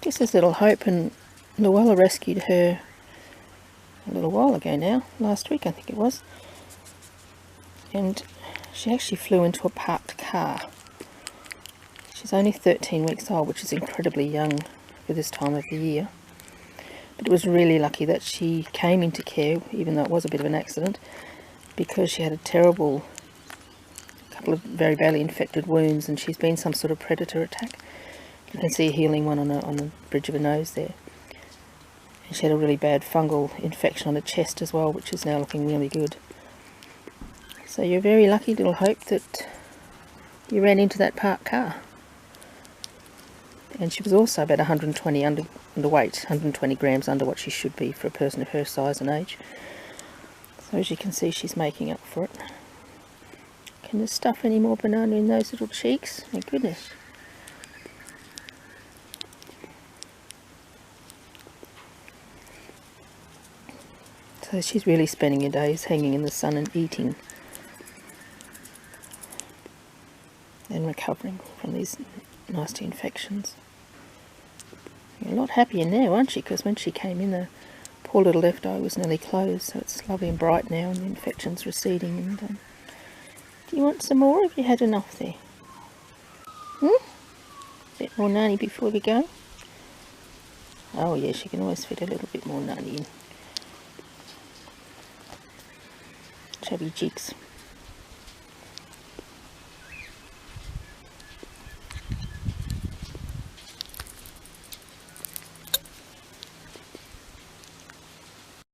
guess there's little hope, and Luella rescued her a little while ago now, last week I think it was, and she actually flew into a parked car. She's only 13 weeks old, which is incredibly young for this time of the year. But it was really lucky that she came into care, even though it was a bit of an accident, because she had a terrible couple of very badly infected wounds, and she's been some sort of predator attack. You can see a healing one on the bridge of her nose there. And she had a really bad fungal infection on her chest as well, which is now looking really good. So you're very lucky, little Hope, that you ran into that parked car. And she was also about 120 underweight, 120 grams under what she should be for a person of her size and age. So as you can see, she's making up for it. Can there stuff any more banana in those little cheeks? My goodness. So she's really spending her days hanging in the sun and eating and recovering from these nasty infections. You're a lot happier now, aren't you? Because when she came in, the poor little left eye was nearly closed, so it's lovely and bright now, and the infection's receding. And do you want some more? Have you had enough there? A bit more nani before we go? Oh yes, you can always fit a little bit more nani in. Chubby cheeks.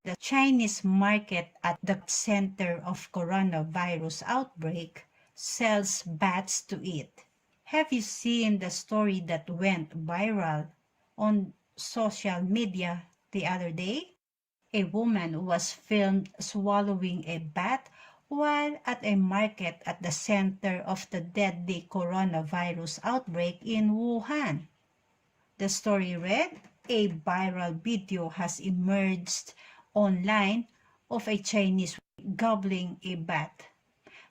The Chinese market at the center of coronavirus outbreak sells bats to eat. Have you seen the story that went viral on social media the other day? A woman was filmed swallowing a bat while at a market at the center of the deadly coronavirus outbreak in Wuhan. The story read, a viral video has emerged online of a Chinese gobbling a bat.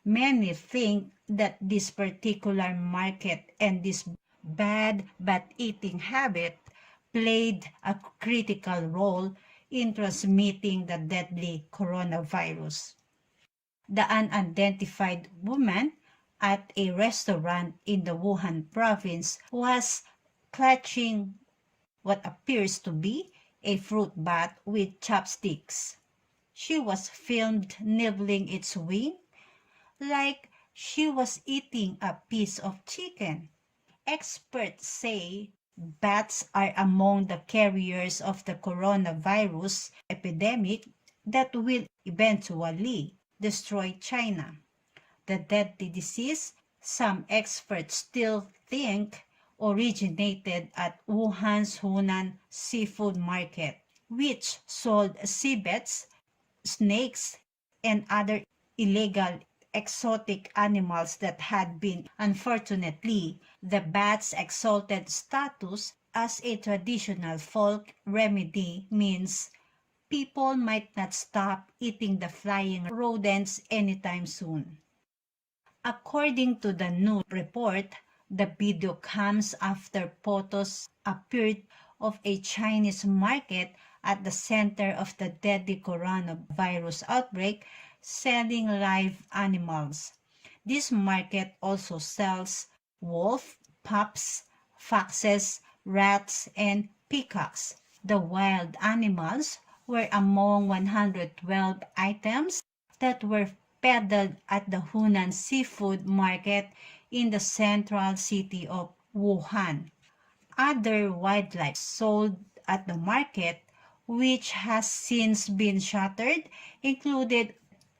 Many think that this particular market and this bad bat-eating habit played a critical role in transmitting the deadly coronavirus. The unidentified woman at a restaurant in the Wuhan province was clutching what appears to be a fruit bat with chopsticks. She was filmed nibbling its wing like she was eating a piece of chicken. Experts say bats are among the carriers of the coronavirus epidemic that will eventually destroy China. The deadly disease, some experts still think, originated at Wuhan's Hunan seafood market, which sold civets, snakes, and other illegal exotic animals that had been, unfortunately, the bat's exalted status as a traditional folk remedy means people might not stop eating the flying rodents anytime soon. According to the news report, the video comes after photos appeared of a Chinese market at the center of the deadly coronavirus outbreak selling live animals. This market also sells wolf, pups, foxes, rats, and peacocks. The wild animals were among 112 items that were peddled at the Hunan seafood market in the central city of Wuhan. Other wildlife sold at the market, which has since been shuttered, included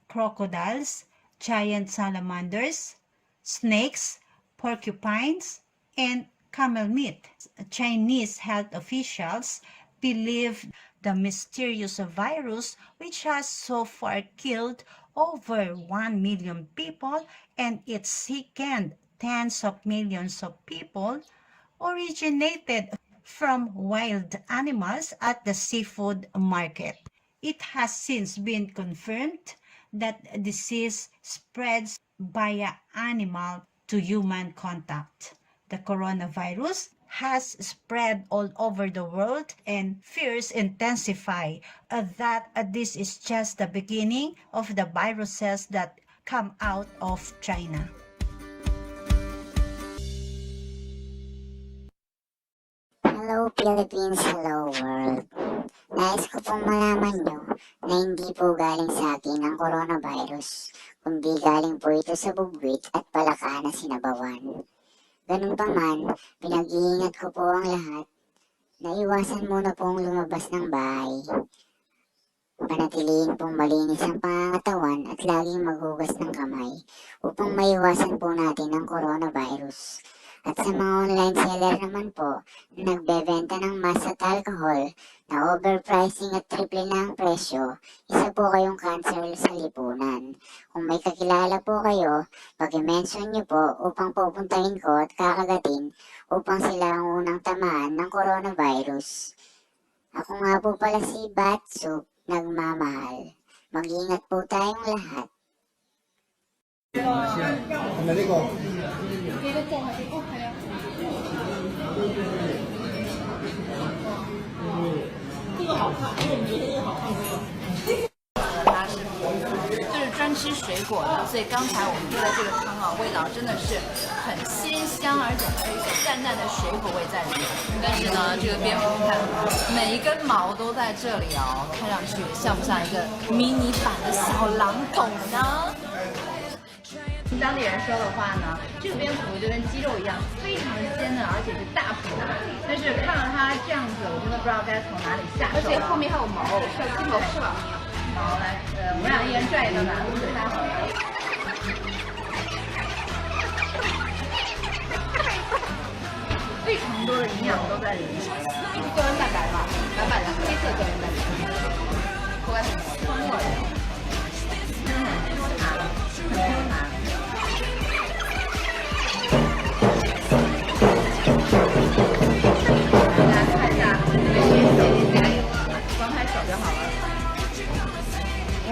crocodiles, giant salamanders, snakes, porcupines, and camel meat. Chinese health officials believe the mysterious virus, which has so far killed over 1 million people and it's sickened tens of millions of people, originated from wild animals at the seafood market. It has since been confirmed that disease spreads via animal to human contact. The coronavirus has spread all over the world and fears intensify that this is just the beginning of the viruses that come out of China. Hello Philippines, hello world. Nais ko pong malaman nyo na hindi po galing sa akin ang coronavirus, kundi galing po ito sa bubwit at palaka na sinabawan. Ganun pa man, pinag-iingat ko po ang lahat na iwasan muna pong lumabas ng bahay. Panatilihin pong malinis ang pangangatawan at laging maghugas ng kamay upang maiwasan po natin ang coronavirus. At sa mga online seller naman po na nagbebenta ng mass at alcohol na overpricing at triple na ang presyo, isa po kayong cancer sa lipunan. Kung may kakilala po kayo, pag-mention nyo po upang pupuntahin ko at kakagatin upang sila ang unang tamaan ng coronavirus. Ako nga po pala si Batsuk, nagmamahal. Mag-ingat po tayong lahat. 它是就是专吃水果的，所以刚才我们做的这个汤啊，味道真的是很鲜香，而且还有一种淡淡的水果味在里面。但是呢，这个蝙蝠你看每一根毛都在这里哦，看上去像不像一个迷你版的小狼狗呢？当地人说的话呢，这个蝙蝠就跟鸡肉一样，非常鲜嫩，而且是大补的。但是看到它这样子，我真的不知道该从哪里下手。而且后面还有毛，像鸡毛是吧？毛来，我们俩一人拽一个吧，对它好。非常多的营养都在里面，这是胶原蛋白吧，白白的黑色胶原蛋白，口感很松软，真的很 Q 弹，很 Q 弹。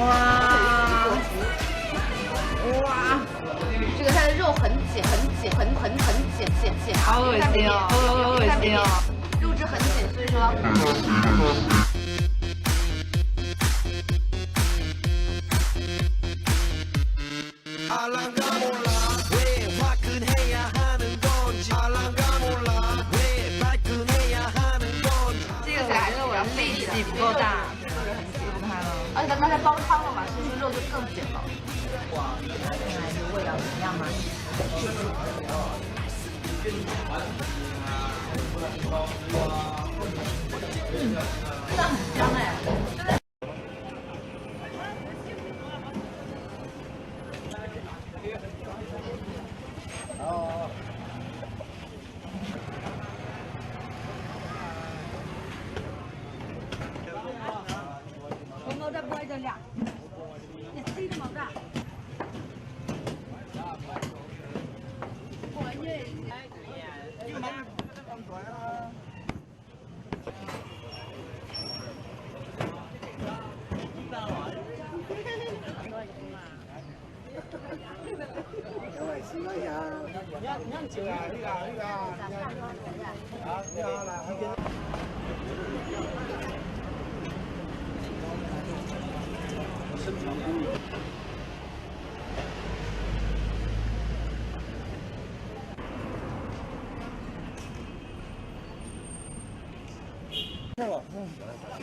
哇，这个它的肉很紧，很紧，好恶心哦，好恶心哦，肉质很紧，所以说。这个来了，我要力气不够大。 而且它刚才煲汤了嘛，所以说肉就更紧了。哇，看来这味道怎么样嘛？味道很香哎。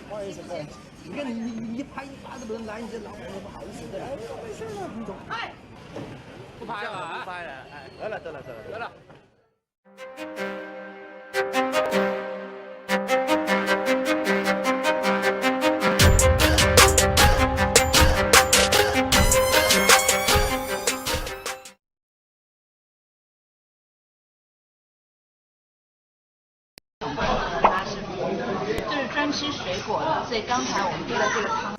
不好意思，你看你一拍一发都不能来，你这老板不好意思的。哎，没事了，你走。哎，不拍了，不拍了，哎，得了。就是专吃水果的，所以刚才我们做的这个汤。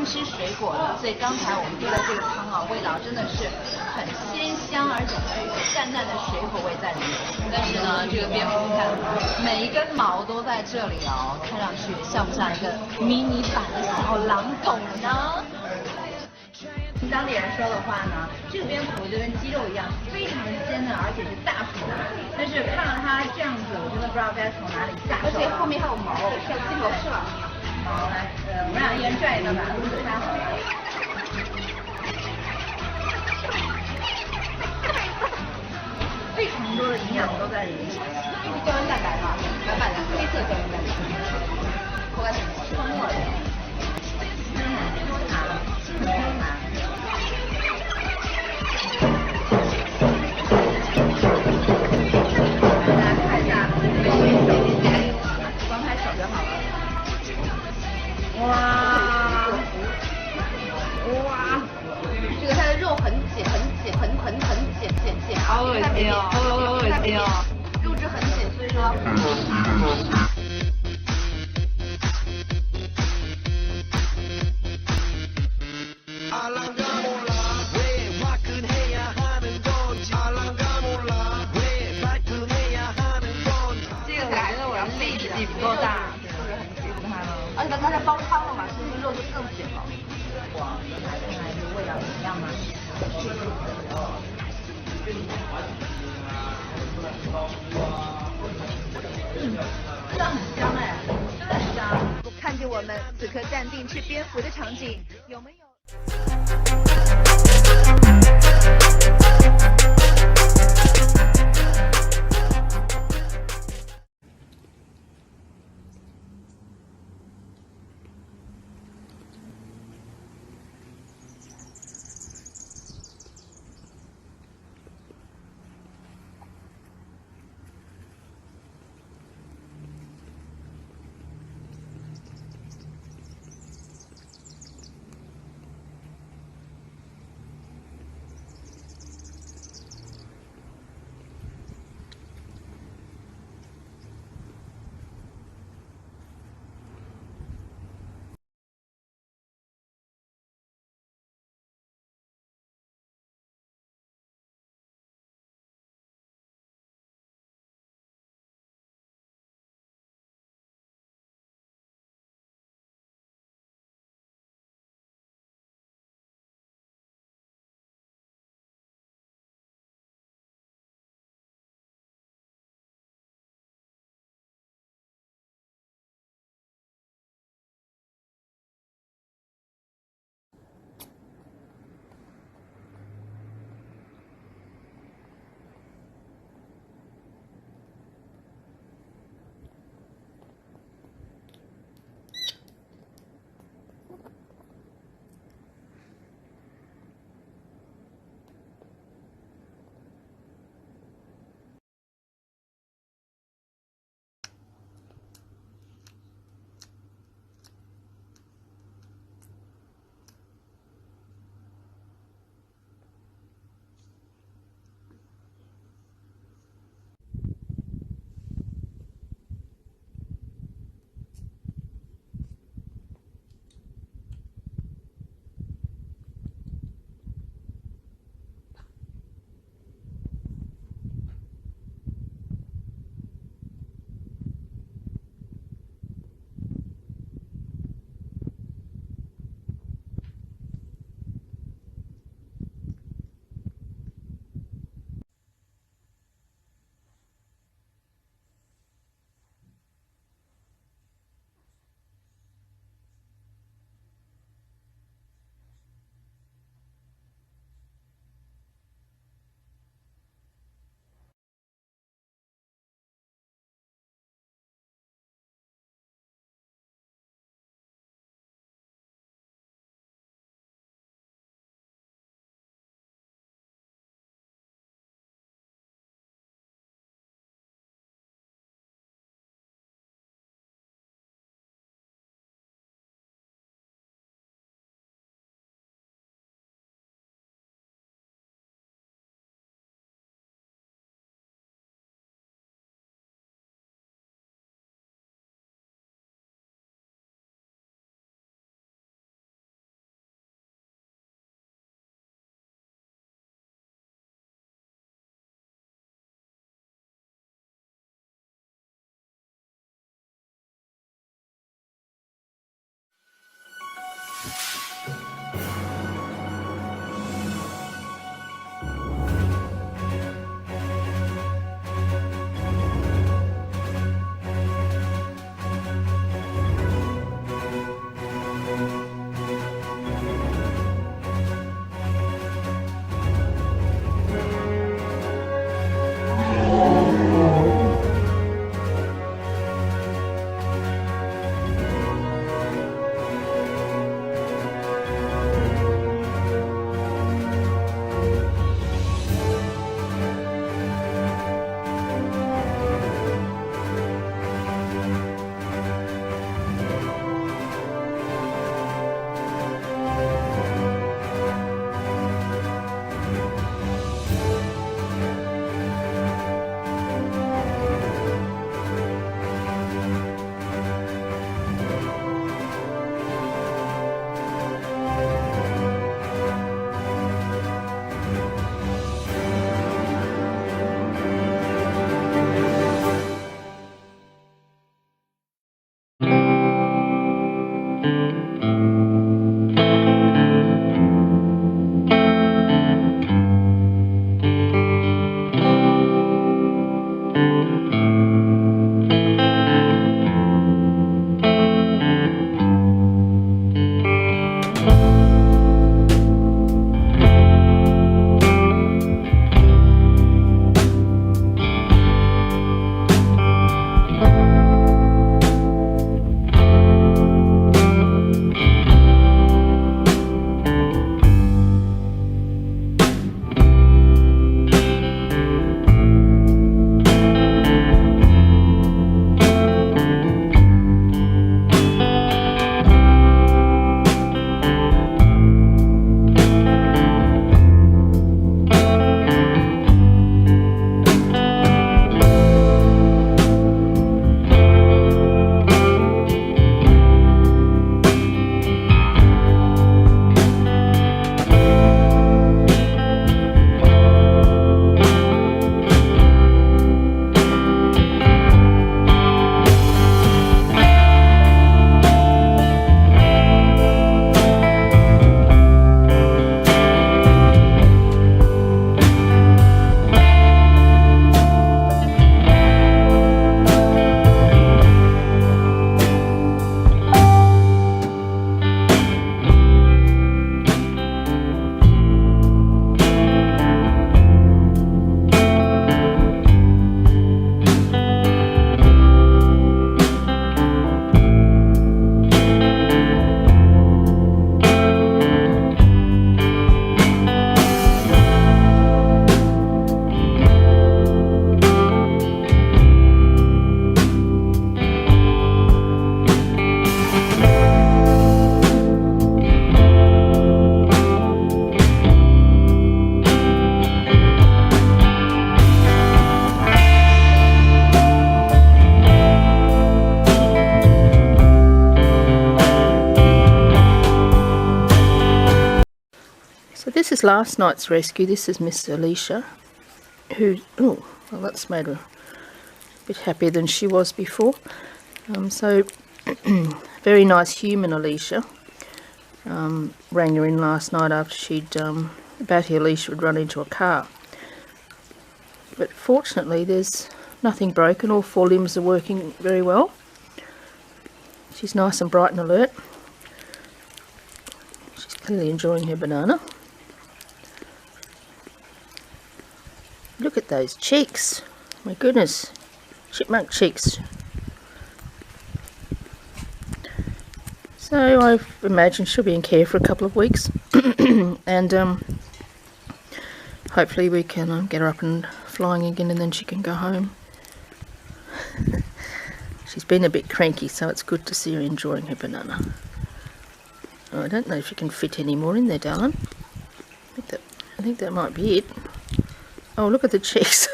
吃水果的，所以刚才我们做的这个汤啊，味道真的是很鲜香，而且还有一种淡淡的水果味在里面。但是呢，这个蝙蝠你看，每一根毛都在这里哦，看上去像不像一个迷你版的小狼狗呢？听当地人说的话呢，这个蝙蝠就跟鸡肉一样，非常的鲜嫩，而且是大幅的。但是看到它这样子，我真的不知道该从哪里下手。而且后面还有毛，像鸡毛是吧？毛来，我们俩一人拽一个吧，拍好了。非常多的营养都在里面，这是胶原蛋白嘛，白白的黑色胶原蛋白，口感挺清糯的，Q 弹，很 Q 弹。大家看一下，光拍手就好了。哇，这个它的肉很紧，好恶心哦，好恶心哦，肉质很紧，所以说。这个来的我的力气不够大，就是很紧它了。而且它刚才煲汤了嘛，是不是肉就更紧了？我来看看这个味道怎么样呢？味道很香哎，真的很香。看着我们此刻淡定吃蝙蝠的场景，有没有？ last night's rescue. This is Miss Alicia, who, oh, well, that's made her a bit happier than she was before. So, very nice human Alicia. Rang her in last night after she'd, Batty Alicia had run into a car. But fortunately there's nothing broken, all 4 limbs are working very well. She's nice and bright and alert. She's clearly enjoying her banana. Look at those cheeks, my goodness, chipmunk cheeks. So I imagine she'll be in care for a couple of weeks and hopefully we can get her up and flying again and then she can go home. She's been a bit cranky, so it's good to see her enjoying her banana. Oh, I don't know if you can fit any more in there, darling. I think that might be it. Oh, look at the cheeks.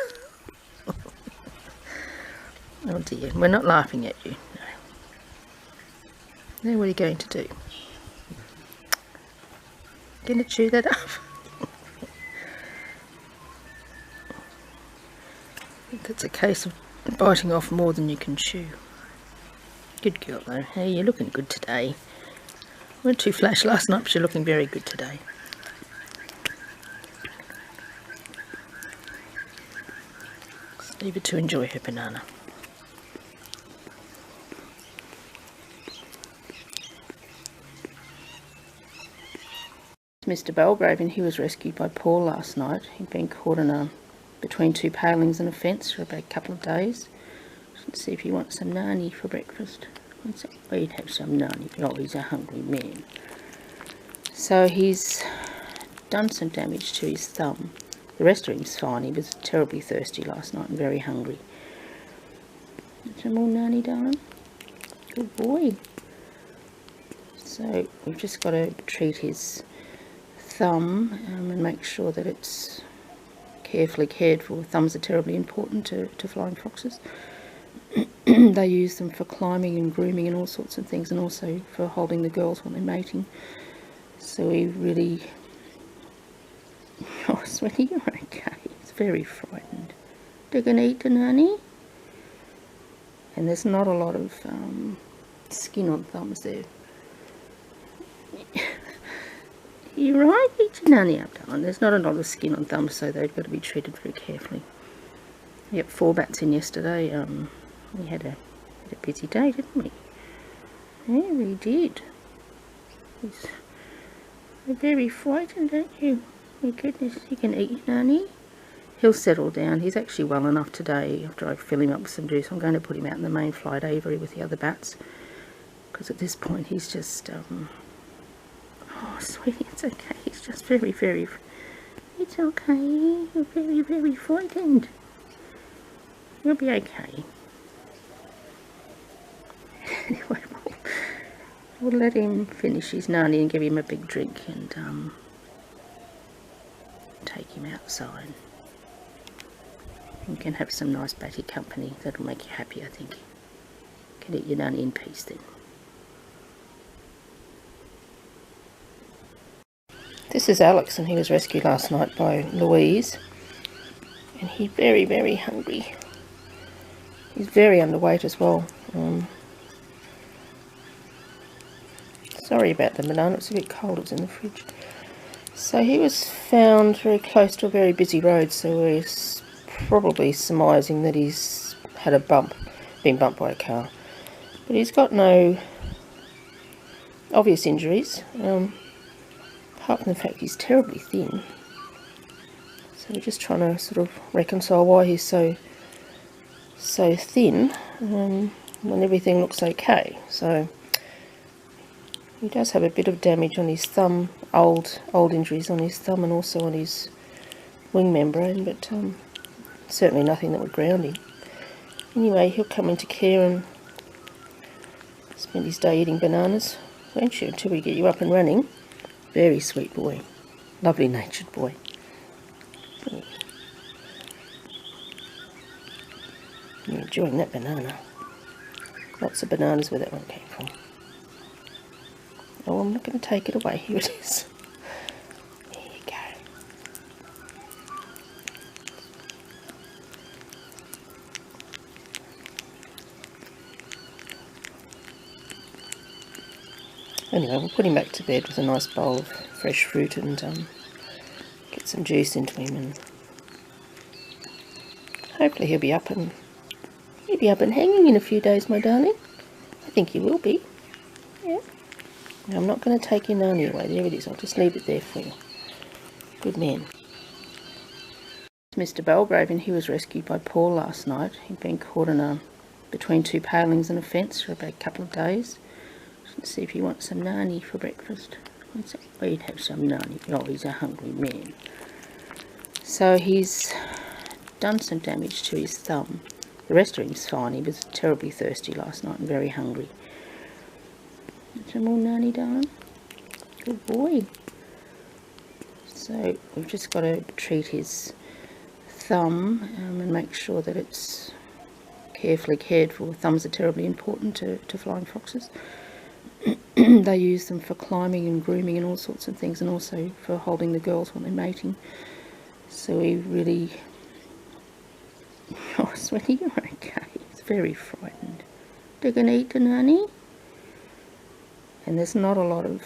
Oh dear, we're not laughing at you. No. Now what are you going to do? Going to chew that up? I think that's a case of biting off more than you can chew. Good girl though. Hey, you're looking good today. Weren't too flash last night, but you're looking very good today. Just leave her to enjoy her banana. Mr. Belgrave, and he was rescued by Paul last night. He'd been caught in between 2 palings and a fence for about a couple of days. Let's see if he wants some nani for breakfast. Oh, he'd have some nani. Oh, he's a hungry man. So he's done some damage to his thumb. The rest of him's fine. He was terribly thirsty last night and very hungry. Some more nani, darling? Good boy. So we've just got to treat his thumb and make sure that it's carefully cared for. Thumbs are terribly important to flying foxes. They use them for climbing and grooming and all sorts of things, and also for holding the girls when they're mating. So we really... Oh, Sweetie, you're okay. It's very frightened. They're going to eat the nani? And there's not a lot of skin on thumbs there. You're right, eat your nani up, darling. There's not a lot of skin on thumbs, so they've got to be treated very carefully. Yep, 4 bats in yesterday. We had a busy day, didn't we? Yeah, we did. You're very frightened, aren't you? My goodness, you can eat your nani. He'll settle down. He's actually well enough today. After I fill him up with some juice, I'm going to put him out in the main flight aviary with the other bats. Because at this point he's just... Oh, sweetie, it's okay. He's just very, very... It's okay. You're very, very frightened. You'll be okay. Anyway, we'll let him finish his nani and give him a big drink and take him outside. You can have some nice batty company. That'll make you happy, I think. You can eat your nani in peace then. This is Alex, and he was rescued last night by Louise. And he's very, very hungry. He's very underweight as well. Sorry about the banana, it's a bit cold, it's in the fridge. So he was found very close to a very busy road, so we're probably surmising that he's had a bump, been bumped by a car. But he's got no obvious injuries, apart from the fact he's terribly thin. So we're just trying to sort of reconcile why he's so thin when everything looks okay. So he does have a bit of damage on his thumb, old injuries on his thumb and also on his wing membrane, but certainly nothing that would ground him. Anyway, he'll come into care and spend his day eating bananas, won't you, until we get you up and running. Very sweet boy. Lovely natured boy. You're enjoying that banana. Lots of bananas where that one came from. Oh, I'm not going to take it away. Here it is. There you go. Anyway, we'll put him back to bed with a nice bowl of fresh fruit and get some juice into him, and hopefully he'll be up and hanging in a few days, my darling. I think he will be. Yeah. Now, I'm not going to take your Nani away. There it is. I'll just leave it there for you. Good man. Mr. Belgrave, and he was rescued by Paul last night. He'd been caught in between two palings and a fence for about a couple of days. Let's see if he wants some Nani for breakfast. He'd have some Nani. Oh, he's a hungry man. So he's done some damage to his thumb. The rest of him's fine. He was terribly thirsty last night and very hungry. Some more Nani, darling? Good boy. So we've just got to treat his thumb and make sure that it's carefully cared for. Thumbs are terribly important to flying foxes. They use them for climbing and grooming and all sorts of things, and also for holding the girls when they're mating. So we really... Oh, Sweetie, you're okay. He's very frightened. They're going to eat the Nani? And there's not a lot of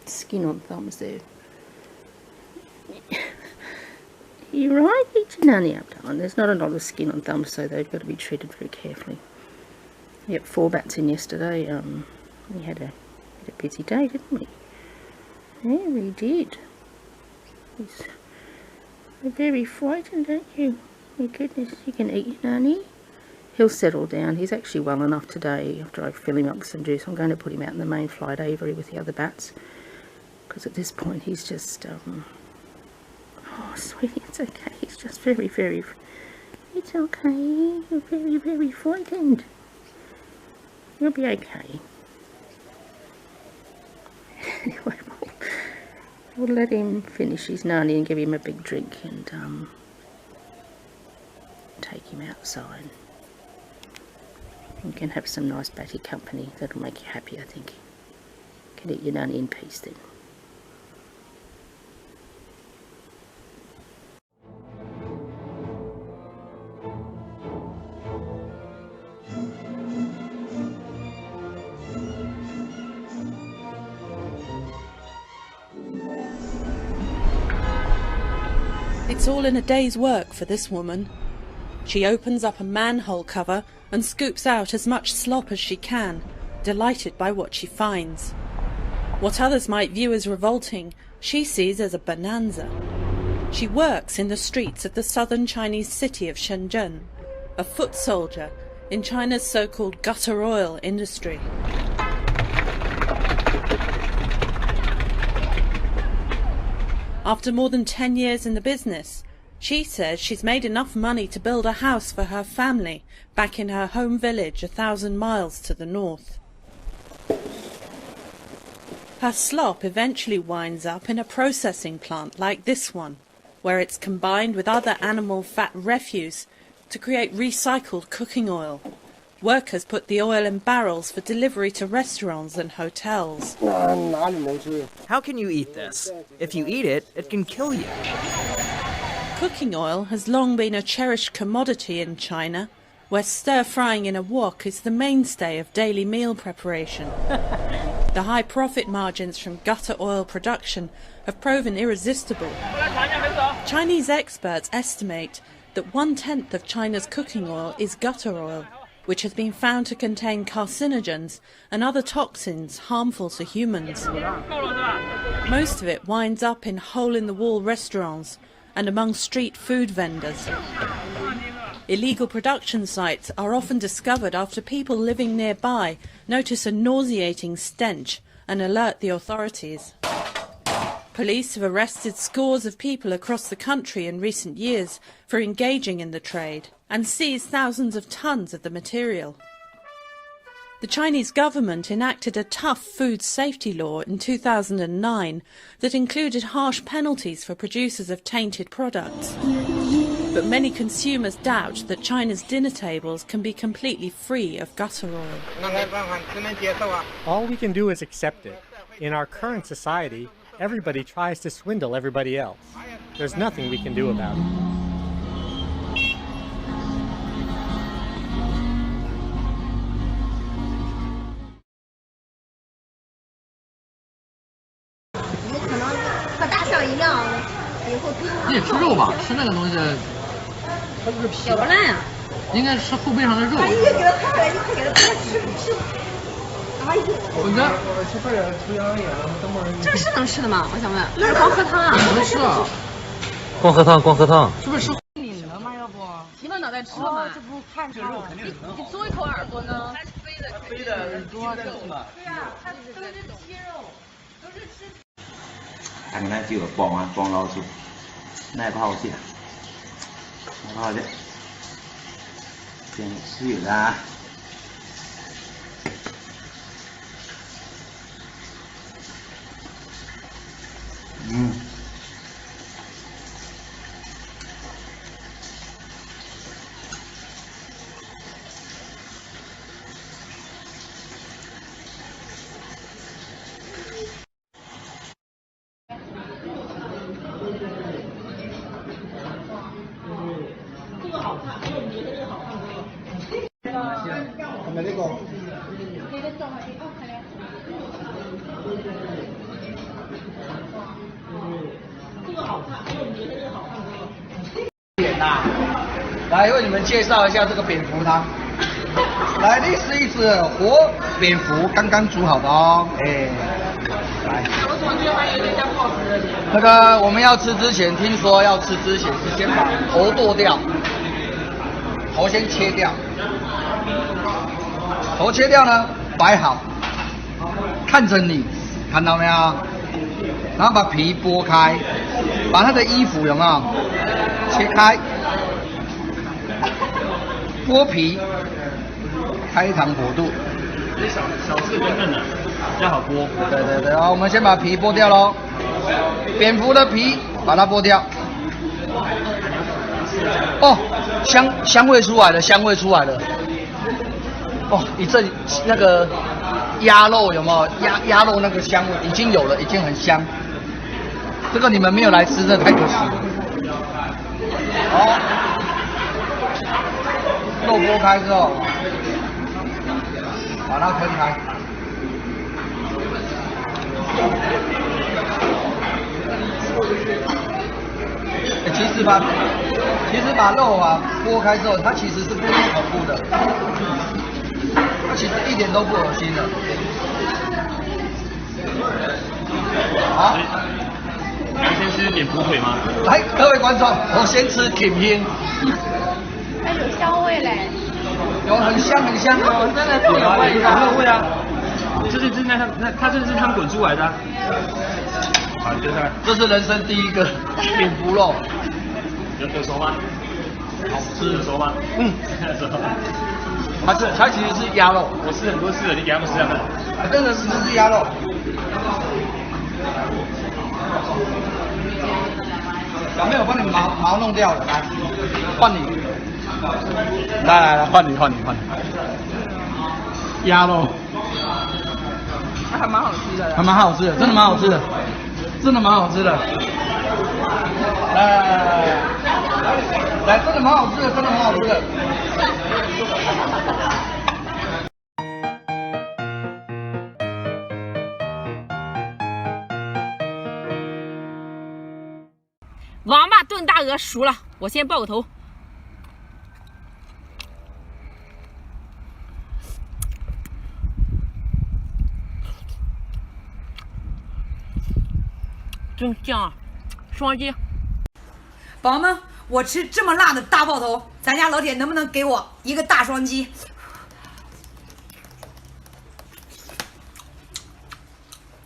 skin on thumbs there. You're right, eat your Nani up, darling. There's not a lot of skin on thumbs, so they've got to be treated very carefully. Yep, 4 bats in yesterday. We had a busy day, didn't we? Yeah, we did. You're very frightened, aren't you? My goodness, you can eat your Nani. He'll settle down. He's actually well enough today. After I fill him up with some juice, I'm going to put him out in the main flight aviary with the other bats. Because at this point he's just... Oh, sweetie, it's okay. He's just very, very... It's okay. You're very, very frightened. You'll be okay. Anyway, we'll let him finish his Nani and give him a big drink and take him outside. You can have some nice batty company. That'll make you happy, I think. You can eat your Nani in peace then. It's all in a day's work for this woman. She opens up a manhole cover and scoops out as much slop as she can, delighted by what she finds. What others might view as revolting, she sees as a bonanza. She works in the streets of the southern Chinese city of Shenzhen, a foot soldier in China's so-called gutter oil industry. After more than 10 years in the business, she says she's made enough money to build a house for her family back in her home village 1,000 miles to the north. Her slop eventually winds up in a processing plant like this one, where it's combined with other animal fat refuse to create recycled cooking oil. Workers put the oil in barrels for delivery to restaurants and hotels. How can you eat this? If you eat it, it can kill you. Cooking oil has long been a cherished commodity in China, where stir-frying in a wok is the mainstay of daily meal preparation. The high profit margins from gutter oil production have proven irresistible. Chinese experts estimate that 1/10 of China's cooking oil is gutter oil, which has been found to contain carcinogens and other toxins harmful to humans. Most of it winds up in hole-in-the-wall restaurants and among street food vendors. Illegal production sites are often discovered after people living nearby notice a nauseating stench and alert the authorities. Police have arrested scores of people across the country in recent years for engaging in the trade and seized thousands of tons of the material. The Chinese government enacted a tough food safety law in 2009 that included harsh penalties for producers of tainted products. But many consumers doubt that China's dinner tables can be completely free of gutter oil. All we can do is accept it. In our current society, everybody tries to swindle everybody else. There's nothing we can do about it. 你得吃肉吧？吃那个东西，它不是皮。咬不烂呀。应该吃后背上的肉。哎，你给他拍来，你快给他拍吃。哎呦！我这去快点出洋眼了，等会儿。这是能吃的吗？我想问。那是光喝汤啊？不是。光喝汤，光喝汤。是不是？拧了吗？要不？提了脑袋吃了吗？这不看着肉肯定是很好。你嘬一口耳朵呢？它是飞的耳朵这种的。对呀，它都是切肉，都是吃。看看那几个包完装老鼠，那不好吃，那不好吃，先吃了。这个好看，哎，我觉得这个好看多了。看没这个？那个照片哦，看了。这个好看，哎，我觉得这个好看多了。点呐，来为你们介绍一下这个蝙蝠汤。来，这是一只活蝙蝠，刚刚煮好的哦。哎，来。我怎么觉得还有点像不好吃？那个我们要吃之前，听说要吃之前是先把头剁掉，头先切掉，头切掉呢摆好，看着你，看到没有？然后把皮剥开，把他的衣服有没有切开，剥皮，开膛破肚。小刺跟嫩的，比较好剥。对对对，好，我们先把皮剥掉喽。蝙蝠的皮把它剥掉。哦，香味出来了，香味出来了。哦，一阵那个鸭肉有没有？鸭肉那个香味已经有了，已经很香。这个你们没有来吃，这太可惜了。好，肉剥开之后，把它分开。其实把肉啊剥开之后，它其实是不恐怖的，它其实一点都不恶心的。好，先吃蝙蝠腿吗？来，各位观众，我先吃甜品。它有香味嘞。有很香很香哦，真的是有味道。有味啊！它这是他们滚出来的。好，你就看。这是人生第一个蝙蝠肉。有熟吗？好吃，熟吗？熟。它其实是鸭肉。我吃很多次了，你给他们吃看看。真的是鸭肉。小妹，我帮你毛弄掉了，来，换你。来，换你。鸭肉。还蛮好吃的。还蛮好吃的，真的蛮好吃的，真的蛮好吃的。来，真的蛮好吃的，真的蛮好吃的。王八炖大鹅熟了，我先爆个头。真香啊！双击。宝宝们，我吃这么辣的大爆头，咱家老铁能不能给我一个大双击？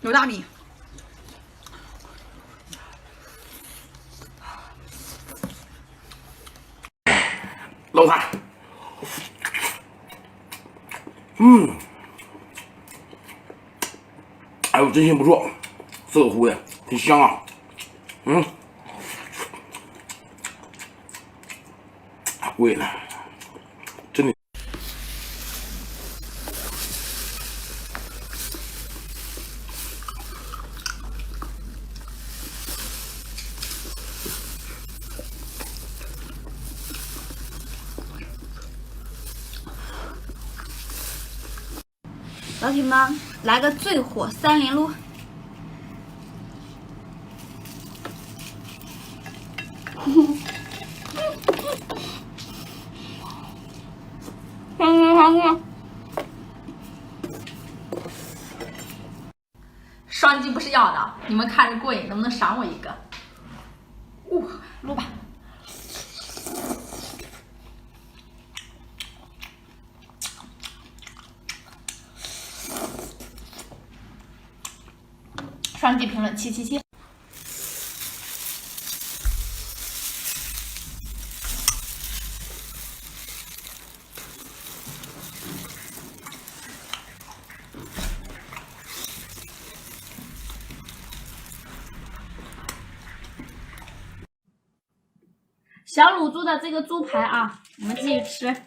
有大米。老菜，哎呦，真心不错，这个糊的挺香啊，贵了，真的。老铁们，来个最火3连撸！双击不是要的，你们看着过瘾，能不能赏我一个？撸吧。双击评论777。小卤猪的这个猪排啊，我们继续吃，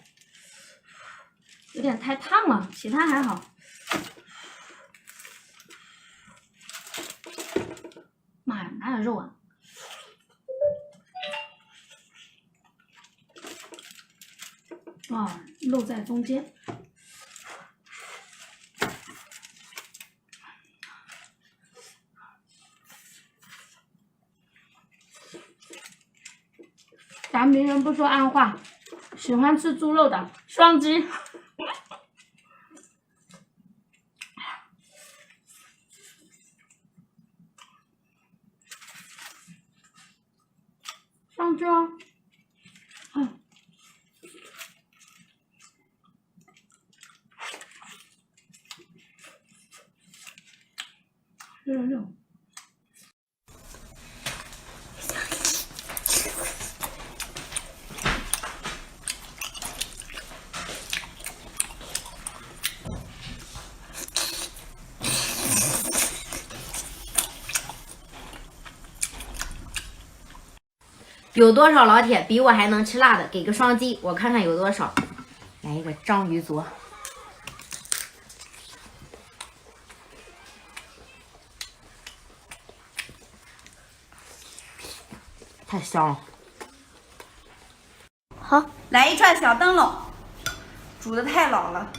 有点太烫了，其他还好。妈呀，哪有肉啊？啊，肉在中间。咱名人不说暗话，喜欢吃猪肉的双击。双击哦。666。有多少老铁比我还能吃辣的？给个双击，我看看有多少。来一个章鱼足，太香了。好，来一串小灯笼，煮的太老了。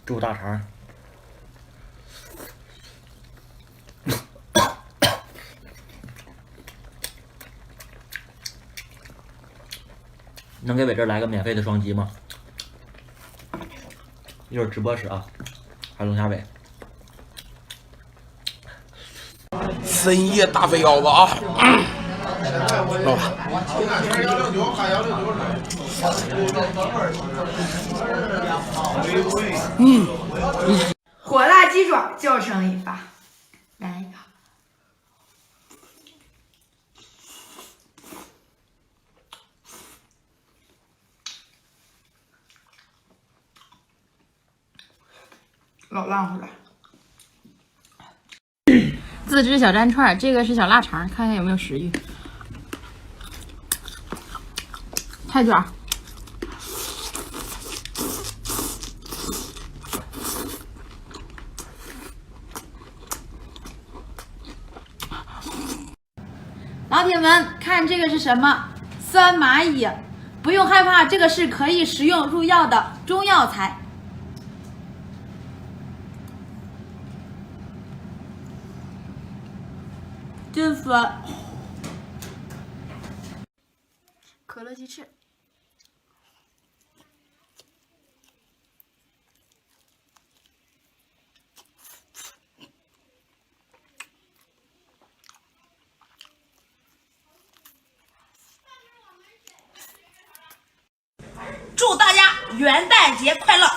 猪大肠，能给伟这来个免费的双击吗？一会儿直播时啊，还龙虾尾。深夜大肥腰子啊！老了。火辣鸡爪叫声一发，来一个。老浪乎了。自制小蘸串，这个是小腊肠，看看有没有食欲。菜卷。老铁们，看这个是什么？酸蚂蚁，不用害怕，这个是可以食用入药的中药材。真酸。可乐鸡翅。祝大家元旦节快乐！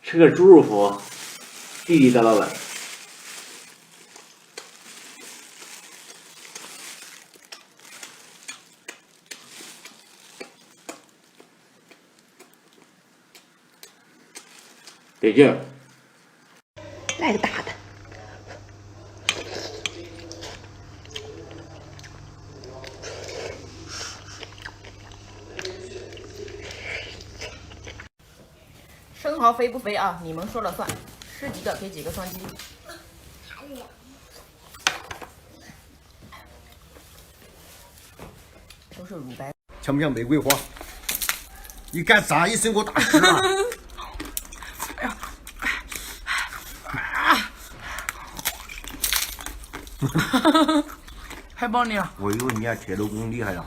吃个猪肉脯，地地道道的。得劲儿，来个大的。生蚝肥不肥啊？你们说了算，吃几个给几个双击。是乳白。像不像玫瑰花？你干啥？一身给我打湿了！哎呀！太棒了！我以为你家铁路工厉害呀。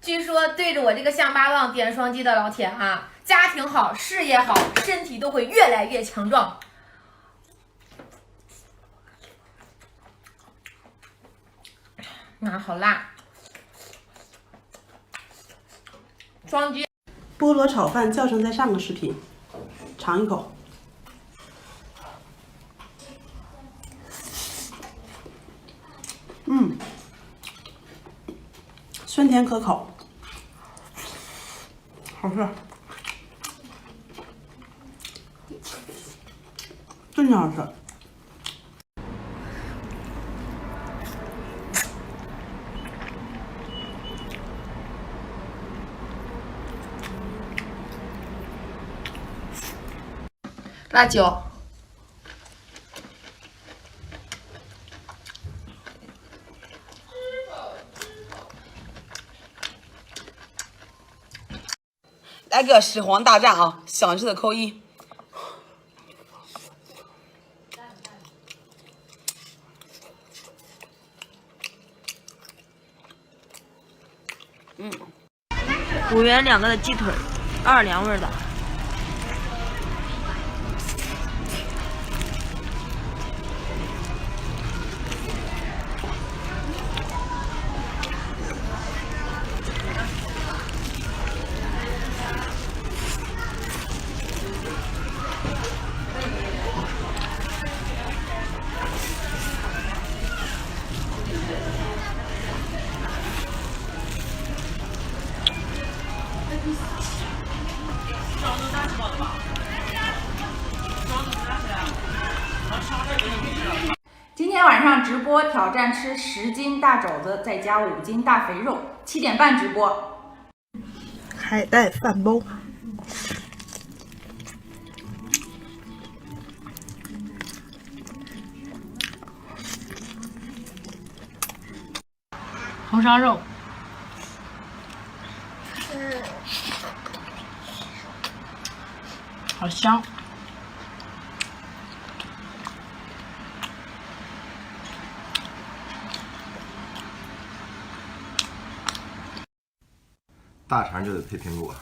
据说对着我这个象拔蚌点双击的老铁啊，家庭好，事业好，身体都会越来越强壮。啊，好辣！双击。菠萝炒饭教程在上个视频，尝一口。酸甜可口，好吃，真的好吃。辣椒。来个始皇大战啊！想吃的扣一。5元2个的鸡腿，奥尔良味的。今天晚上直播挑战吃10斤大肘子，再加5斤大肥肉，7点半直播。海带饭包，红烧肉，好香。大肠就得配苹果。